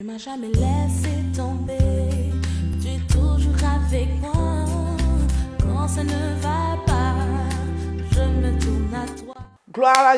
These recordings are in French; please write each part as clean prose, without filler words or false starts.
Tu m'as jamais laissé tomber, tu es toujours avec moi. Quand ça ne va pas, je me tourne à toi. Gloire à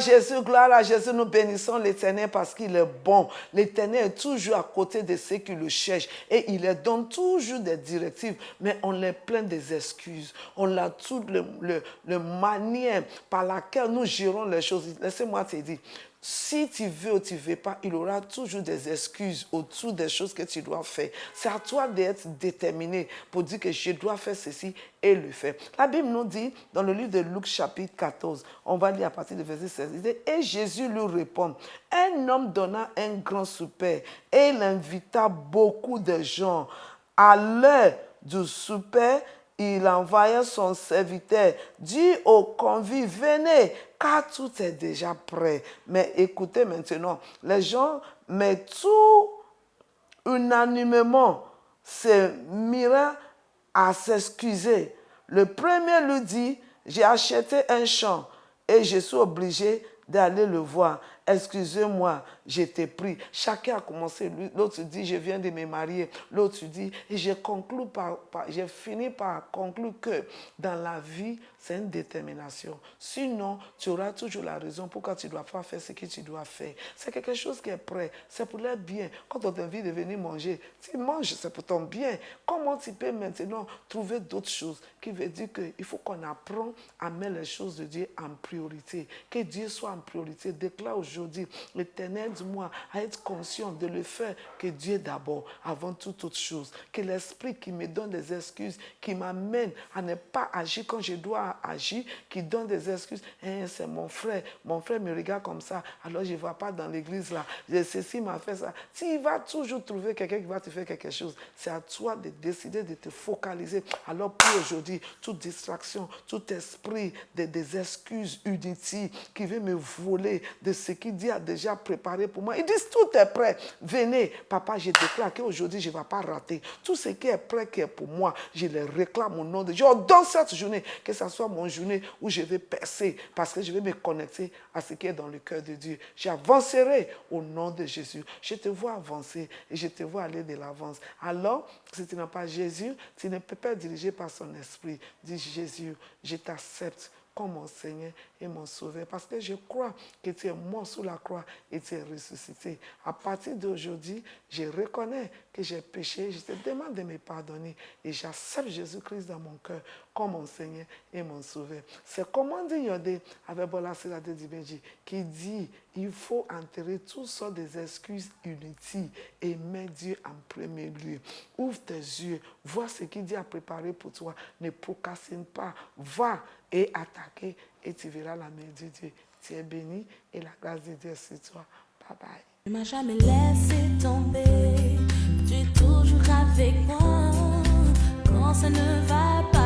Jésus, nous bénissons l'Éternel parce qu'il est bon. L'Éternel est toujours à côté de ceux qui le cherchent et il leur donne toujours des directives, mais on les plaint des excuses. On a toute le manière par laquelle nous gérons les choses. Laissez-moi te dire, si tu veux ou tu ne veux pas, il y aura toujours des excuses autour des choses que tu dois faire. C'est à toi d'être déterminé pour dire que je dois faire ceci et le faire. La Bible nous dit, dans le livre de Luc chapitre 14, on va lire à partir du verset 16, il dit, et Jésus lui répond, un homme donna un grand souper et il invita beaucoup de gens. À l'heure du souper, il envoya son serviteur, dit aux convives, venez, car tout est déjà prêt. Mais écoutez maintenant, les gens, mais tout unanimement, se mirent à s'excuser. Le premier lui dit, j'ai acheté un champ et je suis obligé d'aller le voir. Excusez-moi, j'ai été pris. Chacun a commencé. L'autre dit, je viens de me marier. L'autre dit, et j'ai fini par conclure que dans la vie, c'est une détermination. Sinon, tu auras toujours la raison pourquoi tu ne dois pas faire ce que tu dois faire. C'est quelque chose qui est prêt. C'est pour leur bien. Quand on t'invite de venir manger, tu manges, c'est pour ton bien. Comment tu peux maintenant trouver d'autres choses qui veut dire qu'il faut qu'on apprenne à mettre les choses de Dieu en priorité. Que Dieu soit en priorité. Déclare aujourd'hui, l'Éternel, dis-moi, à être conscient de le faire, que Dieu d'abord, avant toute autre chose. Que l'Esprit qui me donne des excuses, qui m'amène à ne pas agir quand je dois agir, qui donne des excuses. C'est mon frère me regarde comme ça, alors je ne vais pas dans l'église là. Ceci m'a fait ça. Tu vas toujours trouver quelqu'un qui va te faire quelque chose. C'est à toi de décider de te focaliser. Alors pour aujourd'hui, toute distraction, tout esprit des excuses inutiles qui veut me voler de ce qu'il Dieu a déjà préparé pour moi. Ils disent tout est prêt. Venez, papa, je déclare qu'aujourd'hui je ne vais pas rater. Tout ce qui est prêt, qui est pour moi, je le réclame au nom de Dieu. Dans cette journée, que ce soit mon journée où je vais percer parce que je vais me connecter à ce qui est dans le cœur de Dieu. J'avancerai au nom de Jésus. Je te vois avancer et je te vois aller de l'avance. Alors, si tu n'as pas Jésus, tu ne peux pas diriger par son esprit. Dis Jésus, je t'accepte comme mon Seigneur et mon Sauveur. Parce que je crois que tu es mort sous la croix et tu es ressuscité. À partir d'aujourd'hui, je reconnais que j'ai péché. Je te demande de me pardonner. Et j'accepte Jésus-Christ dans mon cœur comme mon Seigneur et mon Sauveur. C'est comment dit Yodé avec Bola Séladé Dibenji qui dit il faut enterrer toutes sortes d'excuses inutiles et mettre Dieu en premier lieu. Ouvre tes yeux, vois ce qu'il Dieu a préparé pour toi. Ne procrastine pas. Va et attaquer et tu verras la main de Dieu. Tu es béni et la grâce de Dieu sur toi. Bye bye. Tu m'as jamais laissé tomber, tu es toujours avec moi. Quand ça ne va pas,